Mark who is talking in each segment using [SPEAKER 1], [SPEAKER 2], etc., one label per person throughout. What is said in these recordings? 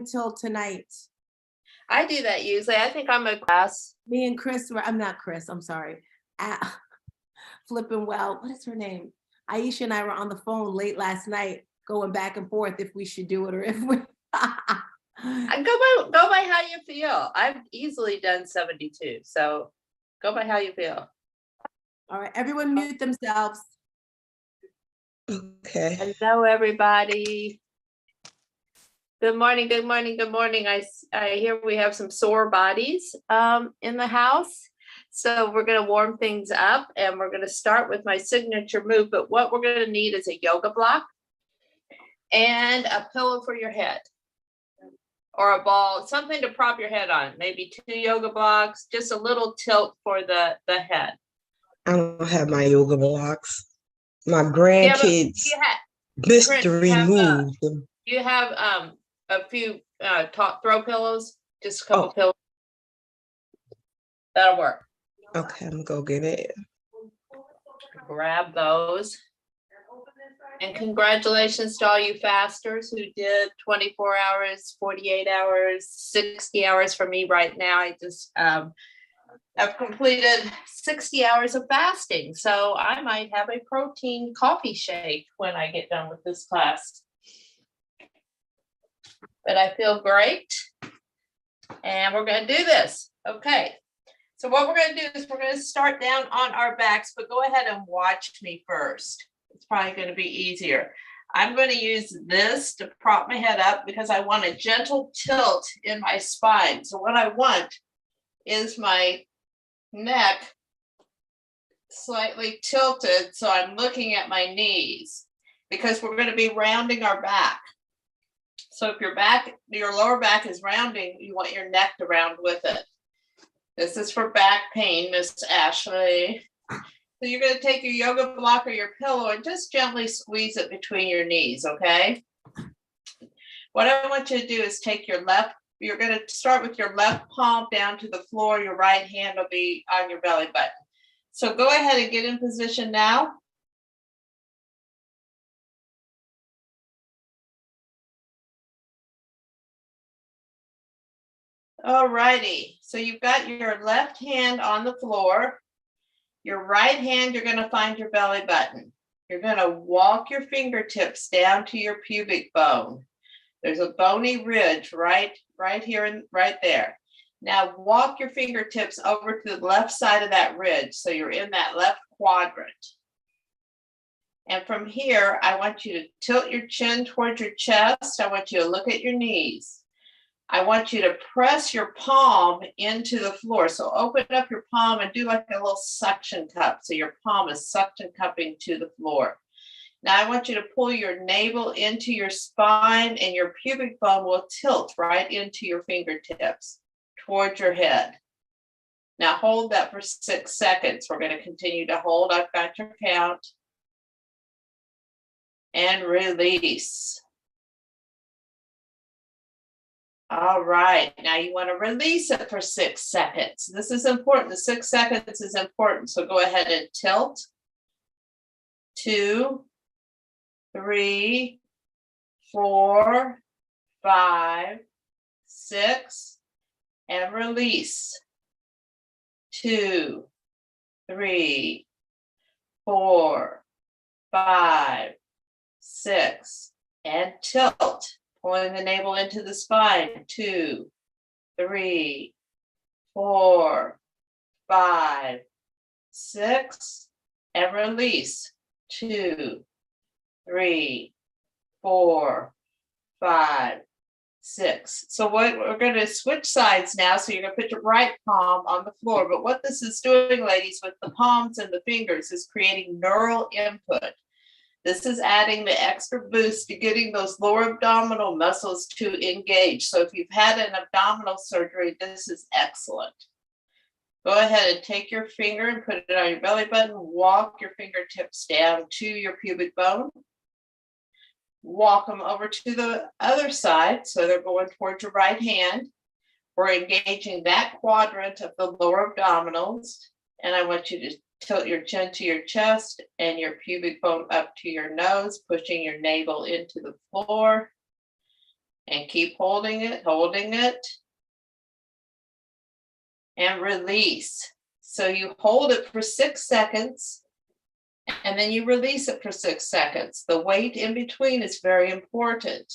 [SPEAKER 1] until tonight.
[SPEAKER 2] I do that usually. I think I'm a class.
[SPEAKER 1] Me and Chris were, I'm not Chris, I'm sorry. Flipping well, what is her name? Aisha and I were on the phone late last night, going back and forth if we should do it or if we.
[SPEAKER 2] I go by how you feel. I've easily done 72, so go by how you feel.
[SPEAKER 1] All right, everyone mute themselves.
[SPEAKER 3] Okay.
[SPEAKER 2] Hello, everybody. Good morning, good morning, good morning. I hear we have some sore bodies in the house. So we're going to warm things up and we're going to start with my signature move. But what we're going to need is a yoga block and a pillow for your head or a ball, something to prop your head on. Maybe 2 yoga blocks, just a little tilt for the head.
[SPEAKER 3] I don't have my yoga blocks. My grandkids missed to remove them.
[SPEAKER 2] You have a few throw pillows, just a couple pillows. That'll work.
[SPEAKER 3] Okay, I'm gonna go get it.
[SPEAKER 2] Grab those. And congratulations to all you fasters who did 24 hours, 48 hours, 60 hours for me right now. I just have completed 60 hours of fasting. So I might have a protein coffee shake when I get done with this class. But I feel great. And we're going to do this. Okay. So what we're going to do is we're going to start down on our backs, but go ahead and watch me first. It's probably going to be easier. I'm going to use this to prop my head up because I want a gentle tilt in my spine. So what I want is my neck slightly tilted so I'm looking at my knees because we're going to be rounding our back. So if your lower back is rounding, you want your neck to round with it. This is for back pain, Miss Ashley. So you're going to take your yoga block or your pillow and just gently squeeze it between your knees, okay? What I want you to do is take your you're going to start with your left palm down to the floor. Your right hand will be on your belly button. So go ahead and get in position now. All righty, so you've got your left hand on the floor. Your right hand, you're going to find your belly button. You're going to walk your fingertips down to your pubic bone. There's a bony ridge right here and right there. Now walk your fingertips over to the left side of that ridge, so you're in that left quadrant. And from here, I want you to tilt your chin towards your chest. I want you to look at your knees. I want you to press your palm into the floor. So open up your palm and do like a little suction cup. So your palm is suction cupping to the floor. Now I want you to pull your navel into your spine and your pubic bone will tilt right into your fingertips towards your head. Now hold that for 6 seconds. We're going to continue to hold. I've got your count. And release. All right, now you want to release it for 6 seconds. This is important. The 6 seconds is important. So go ahead and tilt. 2, 3, 4, 5, 6, and release. 2, 3, 4, 5, 6, and tilt. Pulling the navel into the spine. 2, 3, 4, 5, 6, and release. 2, 3, 4, 5, 6. So we're going to switch sides now. So you're going to put your right palm on the floor. But what this is doing, ladies, with the palms and the fingers is creating neural input. This is adding the extra boost to getting those lower abdominal muscles to engage. So if you've had an abdominal surgery, this is excellent. Go ahead and take your finger and put it on your belly button. Walk your fingertips down to your pubic bone. Walk them over to the other side. So they're going towards your right hand. We're engaging that quadrant of the lower abdominals. And I want you to tilt your chin to your chest and your pubic bone up to your nose, pushing your navel into the floor. And keep holding it, and release. So you hold it for 6 seconds and then you release it for 6 seconds. The wait in between is very important.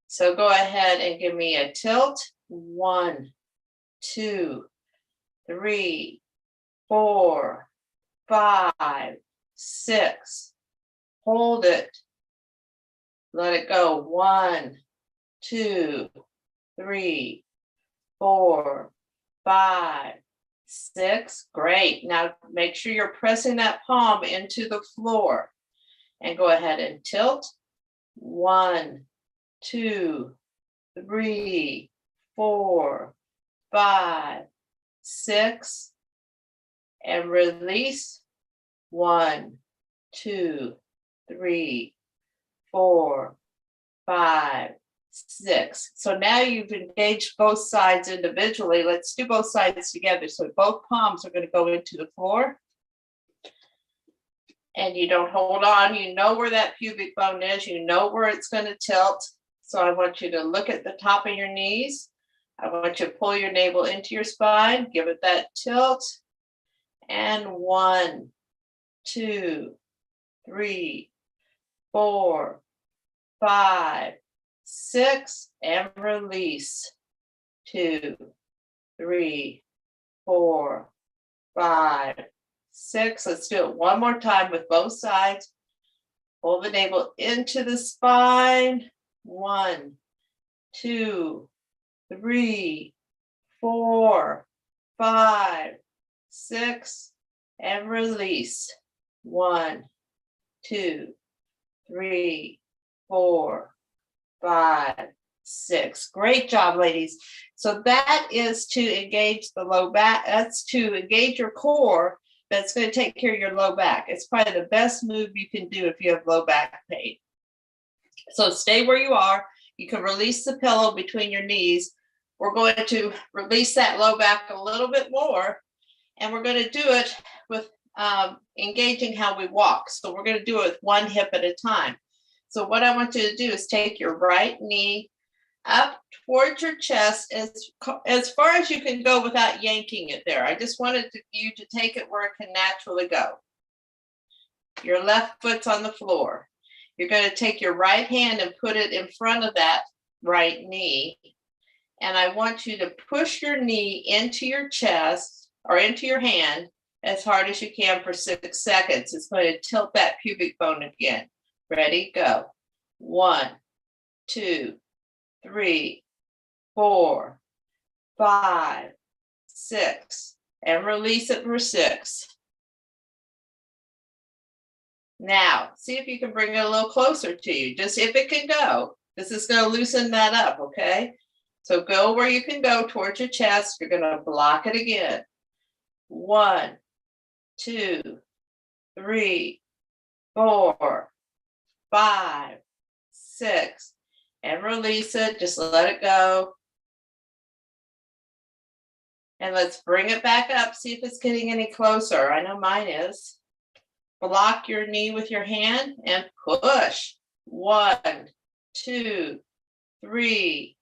[SPEAKER 2] So go ahead and give me a tilt. 1, 2, 3, 4, 5, 6. Hold it. Let it go. 1, 2, 3, 4, 5, 6. Great. Now make sure you're pressing that palm into the floor and go ahead and tilt. 1, 2, 3, 4, 5, 6, and release. 1, 2, 3, 4, 5, 6. So now you've engaged both sides individually. Let's do both sides together. So both palms are going to go into the floor. And you don't hold on. You know where that pubic bone is. You know where it's going to tilt. So I want you to look at the top of your knees. I want you to pull your navel into your spine. Give it that tilt. And 1, 2, 3, 4, 5, 6, and release. 2, 3, 4, 5, 6. Let's do it one more time with both sides. Pull the navel into the spine. 1, 2, 3, 4, 5, 6, and release. 1, 2, 3, 4, 5, 6. Great job, ladies. So that is to engage the low back. That's to engage your core. That's going to take care of your low back. It's probably the best move you can do if you have low back pain. So stay where you are. You can release the pillow between your knees. We're going to release that low back a little bit more. And we're going to do it with engaging how we walk. So we're going to do it with one hip at a time. So what I want you to do is take your right knee up towards your chest as far as you can go without yanking it there. I just wanted you to take it where it can naturally go. Your left foot's on the floor. You're going to take your right hand and put it in front of that right knee. And I want you to push your knee into your chest or into your hand as hard as you can for 6 seconds. It's going to tilt that pubic bone again. Ready, go. 1, 2, 3, 4, 5, 6, and release it for 6. Now, see if you can bring it a little closer to you, just if it can go. This is going to loosen that up, okay? So go where you can go towards your chest. You're going to block it again. 1, 2, 3, 4, 5, 6, and release it. Just let it go. And let's bring it back up. See if it's getting any closer. I know mine is. Block your knee with your hand and push. 1, 2, 3,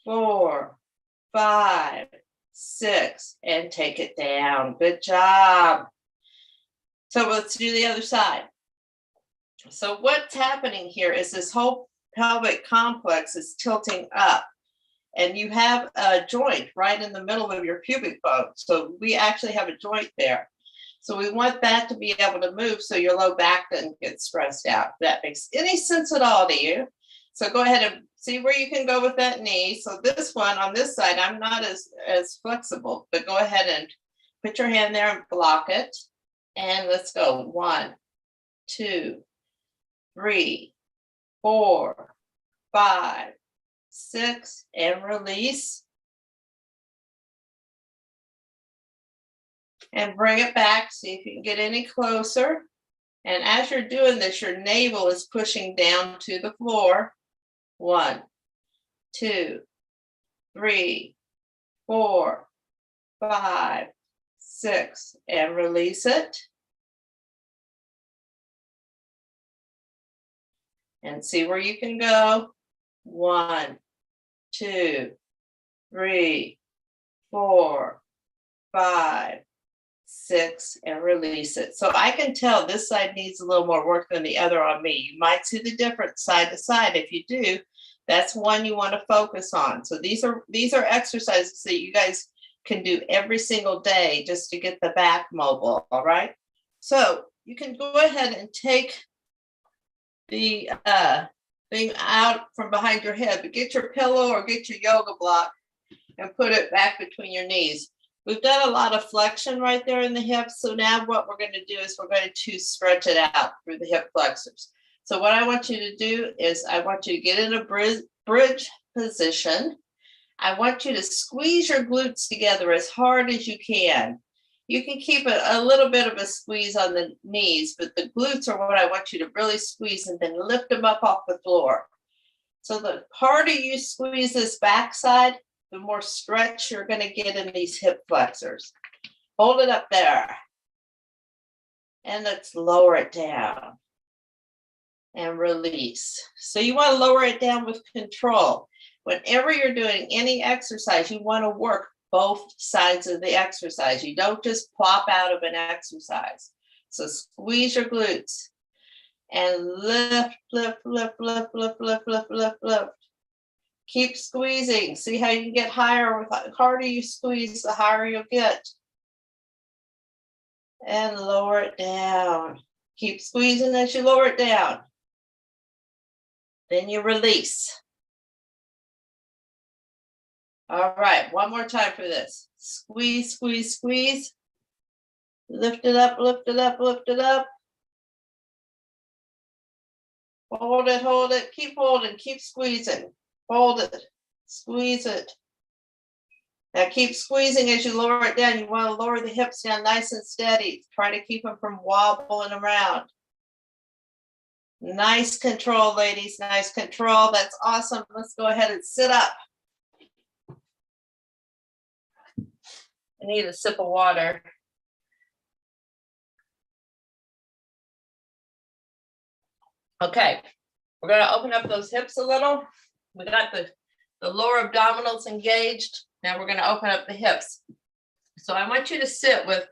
[SPEAKER 2] 4, 5, 6, and take it down. Good job. So let's do the other side. So what's happening here is this whole pelvic complex is tilting up, and you have a joint right in the middle of your pubic bone. So we actually have a joint there. So we want that to be able to move so your low back doesn't get stressed out. If that makes any sense at all to you. So go ahead and see where you can go with that knee. So this one on this side, I'm not as flexible, but go ahead and put your hand there and block it. And let's go. 1, 2, 3, 4, 5, 6, and release. And bring it back, see if you can get any closer. And as you're doing this, your navel is pushing down to the floor. 1, 2, 3, 4, 5, 6, and release it. And see where you can go. 1, 2, 3, 4, 5, 6, and release it. So I can tell this side needs a little more work than the other on me. You might see the difference side to side. If you do, that's one you want to focus on. So these are exercises that you guys can do every single day just to get the back mobile, all right? So you can go ahead and take the thing out from behind your head, but get your pillow or get your yoga block and put it back between your knees. We've done a lot of flexion right there in the hips. So now what we're going to do is we're going to stretch it out through the hip flexors. So what I want you to do is I want you to get in a bridge position. I want you to squeeze your glutes together as hard as you can. You can keep a little bit of a squeeze on the knees, but the glutes are what I want you to really squeeze and then lift them up off the floor. So the harder you squeeze this backside, the more stretch you're going to get in these hip flexors. Hold it up there. And let's lower it down. And release. So you want to lower it down with control. Whenever you're doing any exercise, you want to work both sides of the exercise. You don't just plop out of an exercise. So squeeze your glutes and lift, lift, lift, lift, lift, lift, lift, lift, lift. Keep squeezing. See how you can get higher. The harder you squeeze, the higher you'll get. And lower it down. Keep squeezing as you lower it down. Then you release. All right, one more time for this. Squeeze, squeeze, squeeze. Lift it up, lift it up, lift it up. Hold it, keep holding, keep squeezing. Hold it, squeeze it. Now keep squeezing as you lower it down. You want to lower the hips down nice and steady. Try to keep them from wobbling around. Nice control, ladies, nice control. That's awesome. Let's go ahead and sit up. I need a sip of water. Okay, we're going to open up those hips a little. We got the lower abdominals engaged. Now we're going to open up the hips. So I want you to sit with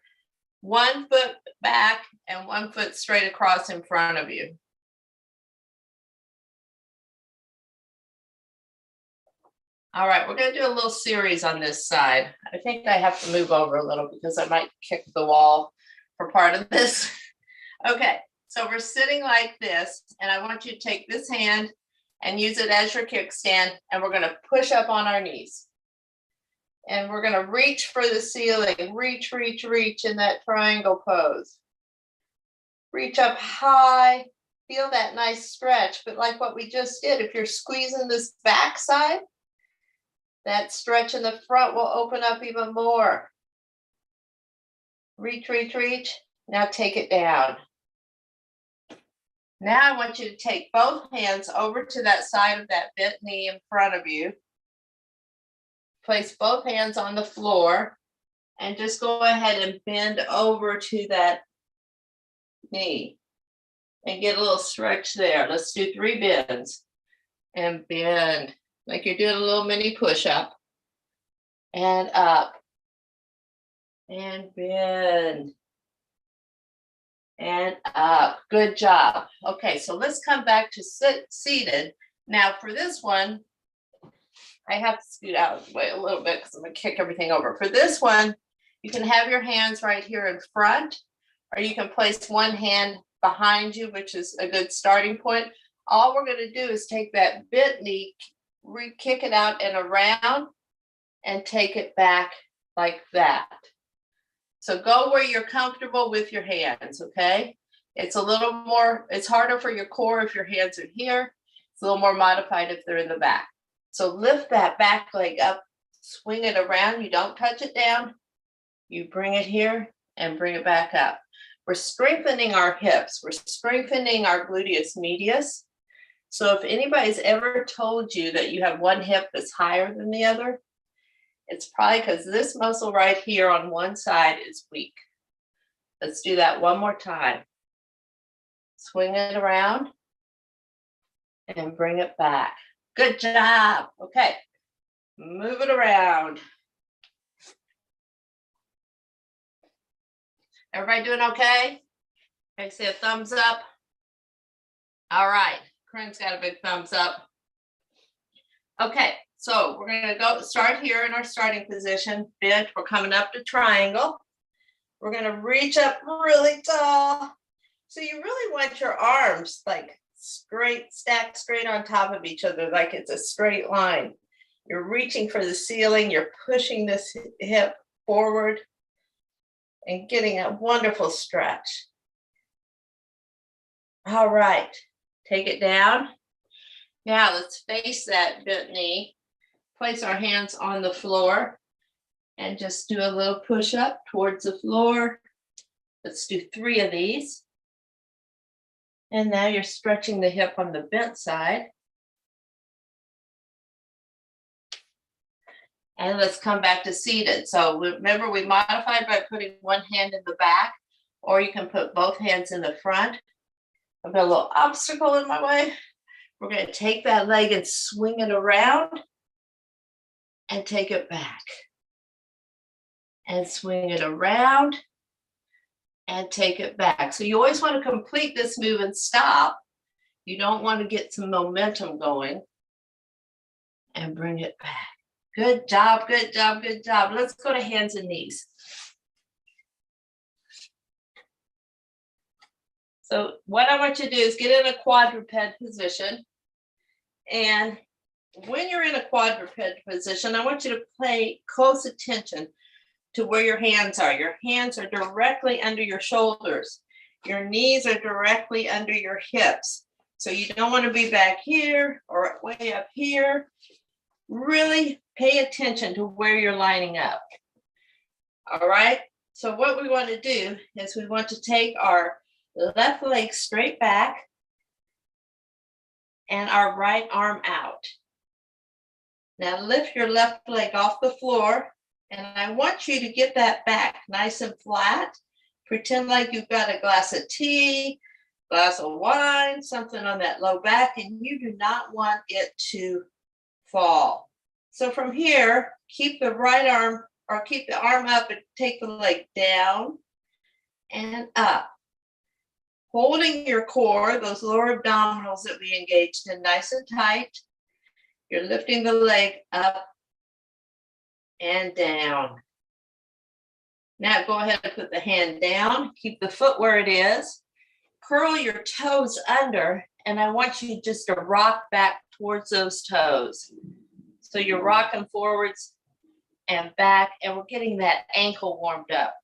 [SPEAKER 2] 1 foot back and 1 foot straight across in front of you. All right, we're going to do a little series on this side. I think I have to move over a little because I might kick the wall for part of this. Okay, so we're sitting like this, and I want you to take this hand and use it as your kickstand, and we're going to push up on our knees. And we're going to reach for the ceiling, reach, reach, reach in that triangle pose. Reach up high, feel that nice stretch, but like what we just did, if you're squeezing this backside, that stretch in the front will open up even more. Reach, reach, reach. Now take it down. Now I want you to take both hands over to that side of that bent knee in front of you. Place both hands on the floor and just go ahead and bend over to that knee and get a little stretch there. Let's do 3 bends and bend. Like you're doing a little mini push-up, and up, and bend, and up. Good job. Okay, so let's come back to seated. Now for this one, I have to scoot out of the way a little bit because I'm going to kick everything over. For this one, you can have your hands right here in front, or you can place one hand behind you, which is a good starting point. All we're going to do is take that bent knee, kick it out and around and take it back like that. So go where you're comfortable with your hands, okay? It's a little more, it's harder for your core if your hands are here. It's a little more modified if they're in the back. So lift that back leg up, swing it around. You don't touch it down. You bring it here and bring it back up. We're strengthening our hips. We're strengthening our gluteus medius. So if anybody's ever told you that you have one hip that's higher than the other, it's probably because this muscle right here on one side is weak. Let's do that one more time. Swing it around and bring it back. Good job. Okay, Move it around. Everybody doing okay? I see a thumbs up. All right, Corinne's got a big thumbs up. Okay, so we're gonna go start here in our starting position. Bench, we're coming up to triangle. We're gonna reach up really tall. So you really want your arms like straight, stacked straight on top of each other, like it's a straight line. You're reaching for the ceiling, you're pushing this hip forward and getting a wonderful stretch. All right, take it down. Now let's face that bent knee. Place our hands on the floor and just do a little push up towards the floor. Let's do 3 of these. And now you're stretching the hip on the bent side. And let's come back to seated. So remember, we modified by putting one hand in the back, or you can put both hands in the front. I've got a little obstacle in my way. We're going to take that leg and swing it around and take it back. And swing it around and take it back. So you always want to complete this move and stop. You don't want to get some momentum going. And bring it back. Good job, good job, good job. Let's go to hands and knees. So what I want you to do is get in a quadruped position. And when you're in a quadruped position, I want you to pay close attention to where your hands are. Your hands are directly under your shoulders. Your knees are directly under your hips. So you don't want to be back here or way up here. Really pay attention to where you're lining up. All right. So what we want to do is we want to take our left leg straight back and our right arm out. Now lift your left leg off the floor, and I want you to get that back nice and flat. Pretend like you've got a glass of tea, glass of wine, something on that low back, and you do not want it to fall. So from here, keep the right arm or keep the arm up and take the leg down and up. Holding your core, those lower abdominals that we engaged in nice and tight. You're lifting the leg up and down. Now go ahead and put the hand down. Keep the foot where it is. Curl your toes under, and I want you just to rock back towards those toes. So you're rocking forwards and back, and we're getting that ankle warmed up.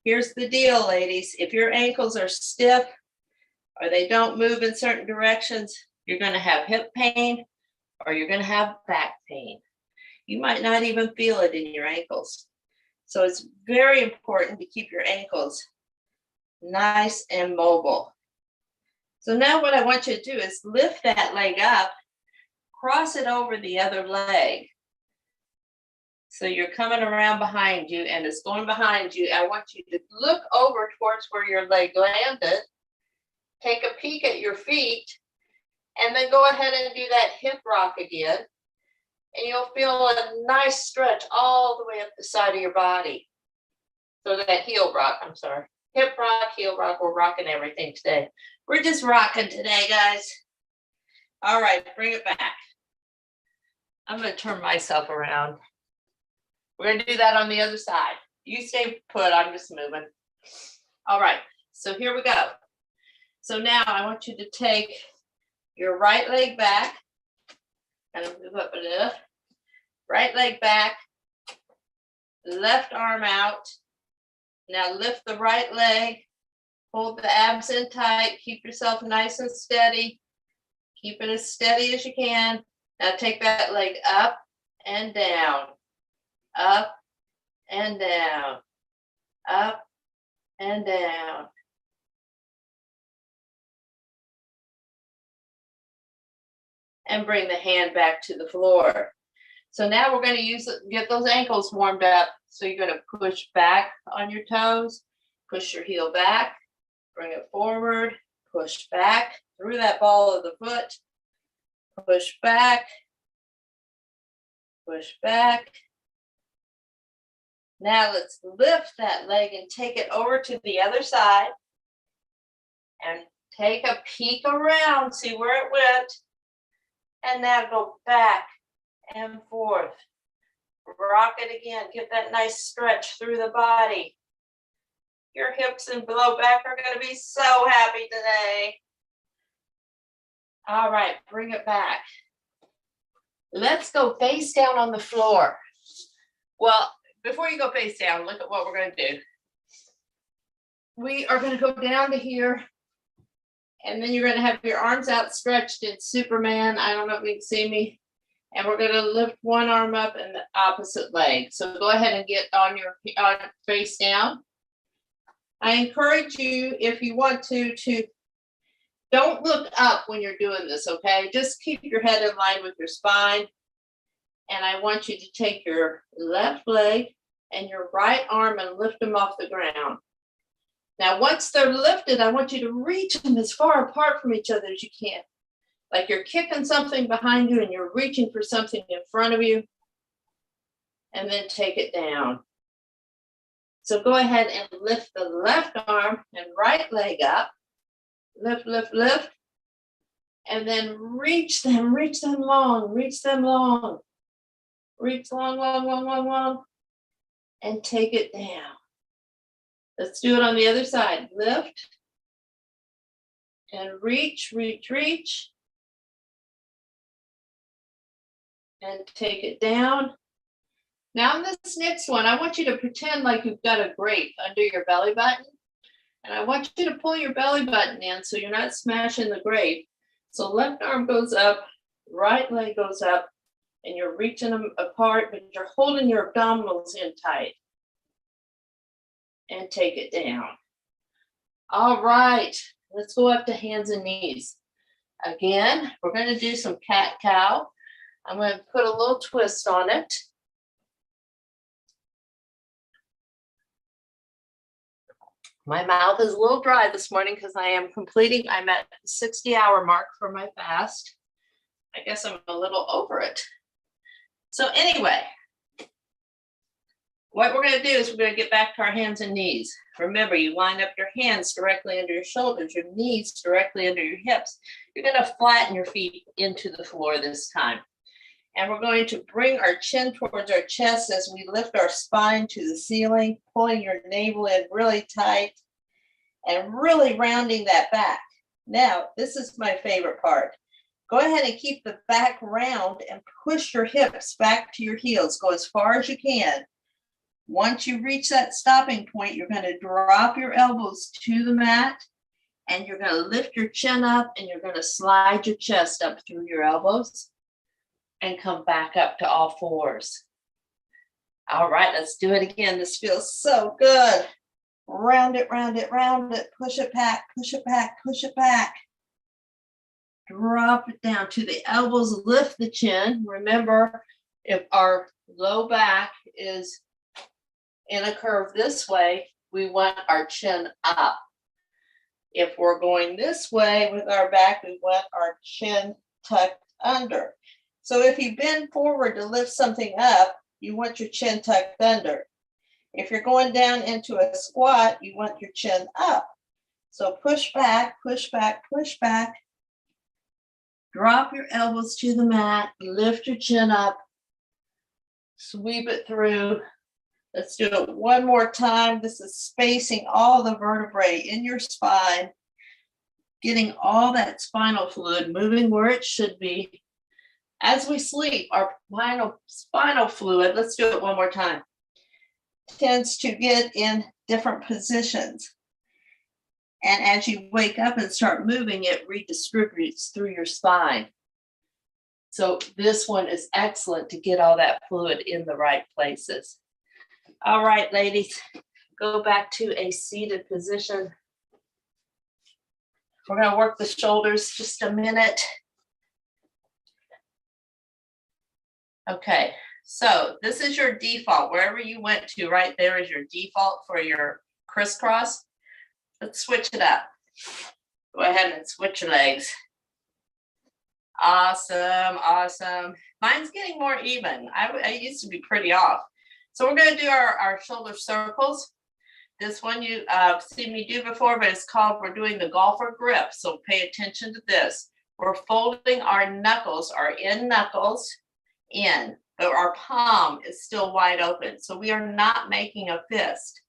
[SPEAKER 2] Here's the deal, ladies. If your ankles are stiff or they don't move in certain directions, you're going to have hip pain or you're going to have back pain. You might not even feel it in your ankles. So it's very important to keep your ankles nice and mobile. So now what I want you to do is lift that leg up, cross it over the other leg. So you're coming around behind you and it's going behind you. I want you to look over towards where your leg landed, take a peek at your feet, and then go ahead and do that hip rock again. And you'll feel a nice stretch all the way up the side of your body. So that heel rock, I'm sorry. Hip rock, heel rock, we're rocking everything today. We're just rocking today, guys. All right, bring it back. I'm going to turn myself around. We're going to do that on the other side. You stay put, I'm just moving. All right, so here we go. So now I want you to take your right leg back. Kind of move up a little. Right leg back. Left arm out. Now lift the right leg. Hold the abs in tight. Keep yourself nice and steady. Keep it as steady as you can. Now take that leg up and down. Up and down, up and down. And bring the hand back to the floor. So now we're going to get those ankles warmed up. So you're going to push back on your toes, push your heel back, bring it forward, push back through that ball of the foot, push back, push back. Now let's lift that leg and take it over to the other side. And take a peek around, see where it went. And now go back and forth. Rock it again, get that nice stretch through the body. Your hips and low back are going to be so happy today. All right, bring it back. Let's go face down on the floor. Well, before you go face down, look at what we're going to do. We are going to go down to here, and then you're going to have your arms outstretched in Superman. I don't know if you can see me. And we're going to lift one arm up and the opposite leg. So go ahead and get on your face down. I encourage you, if you want to don't look up when you're doing this, okay? Just keep your head in line with your spine. And I want you to take your left leg and your right arm and lift them off the ground. Now, once they're lifted, I want you to reach them as far apart from each other as you can. Like you're kicking something behind you and you're reaching for something in front of you. And then take it down. So go ahead and lift the left arm and right leg up. Lift, lift, lift. And then reach them long, reach them long. Reach long, long, long, long, long. And take it down. Let's do it on the other side. Lift. And reach, reach, reach. And take it down. Now in this next one, I want you to pretend like you've got a grape under your belly button. And I want you to pull your belly button in so you're not smashing the grape. So left arm goes up, right leg goes up, and you're reaching them apart, but you're holding your abdominals in tight. And take it down. All right, let's go up to hands and knees. Again, we're going to do some cat-cow. I'm going to put a little twist on it. My mouth is a little dry this morning because I'm at the 60-hour mark for my fast. I guess I'm a little over it. So anyway, what we're going to do is we're going to get back to our hands and knees. Remember, you line up your hands directly under your shoulders, your knees directly under your hips. You're going to flatten your feet into the floor this time. And we're going to bring our chin towards our chest as we lift our spine to the ceiling, pulling your navel in really tight and really rounding that back. Now, this is my favorite part. Go ahead and keep the back round and push your hips back to your heels. Go as far as you can. Once you reach that stopping point, you're going to drop your elbows to the mat and you're going to lift your chin up and you're going to slide your chest up through your elbows and come back up to all fours. All right, let's do it again. This feels so good. Round it, round it, round it. Push it back, push it back, push it back. Drop it down to the elbows, lift the chin. Remember, if our low back is in a curve this way, we want our chin up. If we're going this way with our back, we want our chin tucked under. So if you bend forward to lift something up, you want your chin tucked under. If you're going down into a squat, you want your chin up. So push back, push back, push back. Drop your elbows to the mat, lift your chin up, sweep it through. Let's do it one more time. This is spacing all the vertebrae in your spine, getting all that spinal fluid moving where it should be. As we sleep, our spinal fluid, let's do it one more time, tends to get in different positions. And as you wake up and start moving, it redistributes through your spine. So this one is excellent to get all that fluid in the right places. All right, ladies, go back to a seated position. We're going to work the shoulders just a minute. Okay, so this is your default. Wherever you went to, right there is your default for your crisscross. Let's switch it up. Go ahead and switch your legs. Awesome, awesome. Mine's getting more even. I used to be pretty off. So we're going to do our shoulder circles. This one you seen me do before, but it's called, we're doing the golfer grip. So pay attention to this. We're folding our knuckles, our in knuckles in, but our palm is still wide open. So we are not making a fist.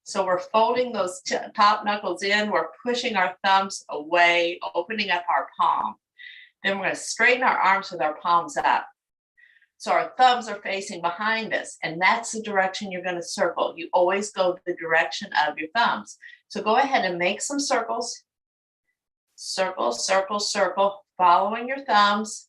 [SPEAKER 2] So we're folding those top knuckles in. We're pushing our thumbs away, opening up our palm. Then we're going to straighten our arms with our palms up. So our thumbs are facing behind us, and that's the direction you're going to circle. You always go the direction of your thumbs. So go ahead and make some circles. Circle, circle, circle, following your thumbs,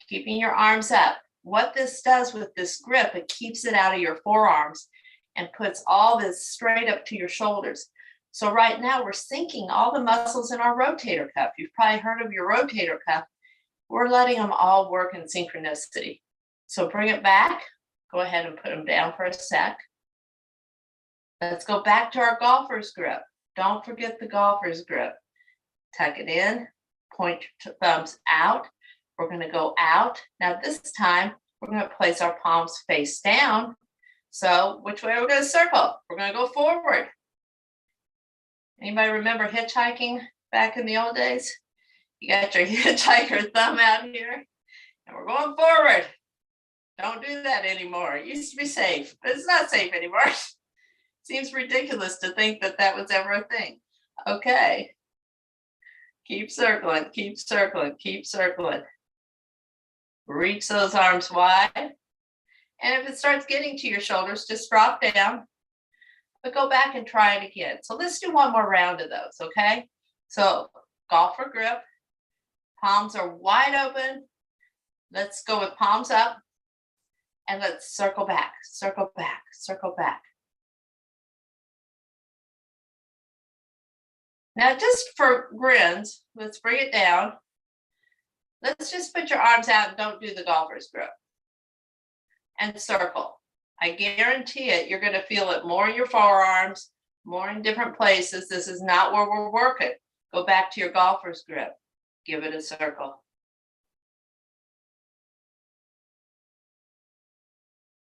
[SPEAKER 2] keeping your arms up. What this does with this grip, it keeps it out of your forearms and puts all this straight up to your shoulders. So right now we're syncing all the muscles in our rotator cuff. You've probably heard of your rotator cuff. We're letting them all work in synchronicity. So bring it back. Go ahead and put them down for a sec. Let's go back to our golfer's grip. Don't forget the golfer's grip. Tuck it in, point your thumbs out. We're going to go out. Now this time, we're going to place our palms face down. So which way are we going to circle? We're going to go forward. Anybody remember hitchhiking back in the old days? You got your hitchhiker thumb out here, and we're going forward. Don't do that anymore. It used to be safe, but it's not safe anymore. Seems ridiculous to think that that was ever a thing. Okay. Keep circling, keep circling, keep circling. Reach those arms wide. And if it starts getting to your shoulders, just drop down, but go back and try it again. So let's do one more round of those, okay? So golfer grip, palms are wide open. Let's go with palms up, and let's circle back, circle back, circle back. Now, just for grins, let's bring it down. Let's just put your arms out and don't do the golfer's grip. And circle. I guarantee it, you're going to feel it more in your forearms, more in different places. This is not where we're working. Go back to your golfer's grip. Give it a circle.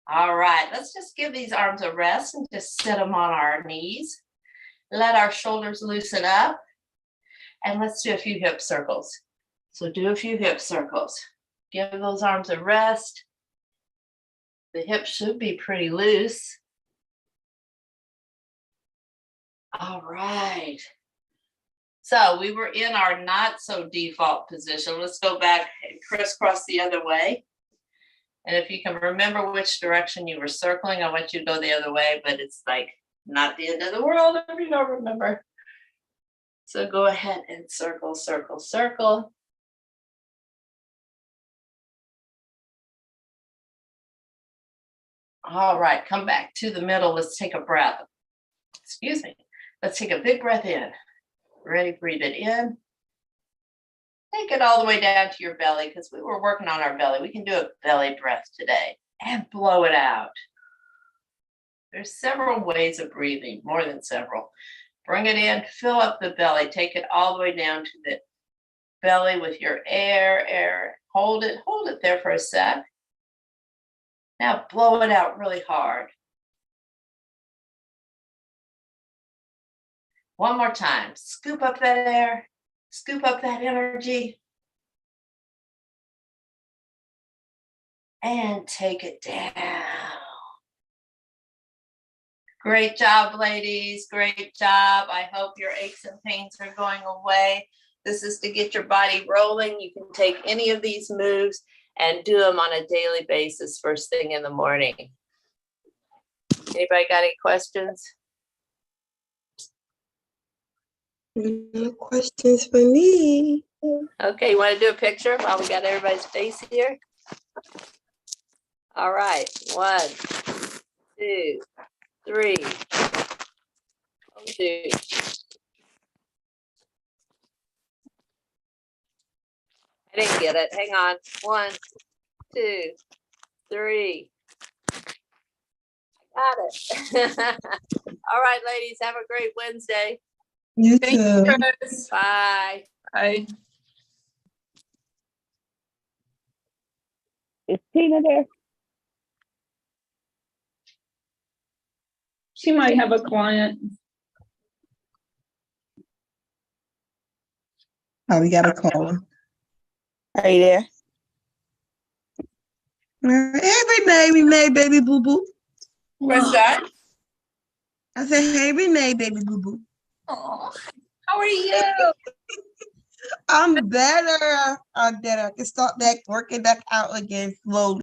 [SPEAKER 2] All right, let's just give these arms a rest and just sit them on our knees. Let our shoulders loosen up, and let's do a few hip circles. So do a few hip circles. Give those arms a rest. The hips should be pretty loose. All right. So we were in our not so default position. Let's go back and crisscross the other way. And if you can remember which direction you were circling, I want you to go the other way, but it's like not the end of the world if you don't remember. So go ahead and circle, circle, circle. All right, come back to the middle. Let's take a breath. Excuse me. Let's take a big breath in. Ready, breathe it in. Take it all the way down to your belly because we were working on our belly. We can do a belly breath today and blow it out. There's several ways of breathing, more than several. Bring it in, fill up the belly. Take it all the way down to the belly with your air. Hold it there for a sec. Now blow it out really hard. One more time. Scoop up that air. Scoop up that energy. And take it down. Great job, ladies. Great job. I hope your aches and pains are going away. This is to get your body rolling. You can take any of these moves and do them on a daily basis first thing in the morning. Anybody got any questions?
[SPEAKER 3] No questions for me.
[SPEAKER 2] Okay, you want to do a picture while we got everybody's face here? All right, 1, 2, 3. Oh, dude. I didn't get it. Hang on. 1, 2, 3. Got it. All right, ladies, have a great Wednesday.
[SPEAKER 3] You
[SPEAKER 4] Thank
[SPEAKER 3] too.
[SPEAKER 4] you, Chris.
[SPEAKER 2] Bye.
[SPEAKER 4] Bye. Is Tina there?
[SPEAKER 5] She might have a client.
[SPEAKER 3] Oh, we gotta call her.
[SPEAKER 4] Are you there?
[SPEAKER 3] Hey, Renee, baby boo boo.
[SPEAKER 5] What's that?
[SPEAKER 3] I said, hey, Renee, baby boo boo.
[SPEAKER 5] Oh, how are you?
[SPEAKER 3] I'm better. I'm better. I can start back working back out again slowly.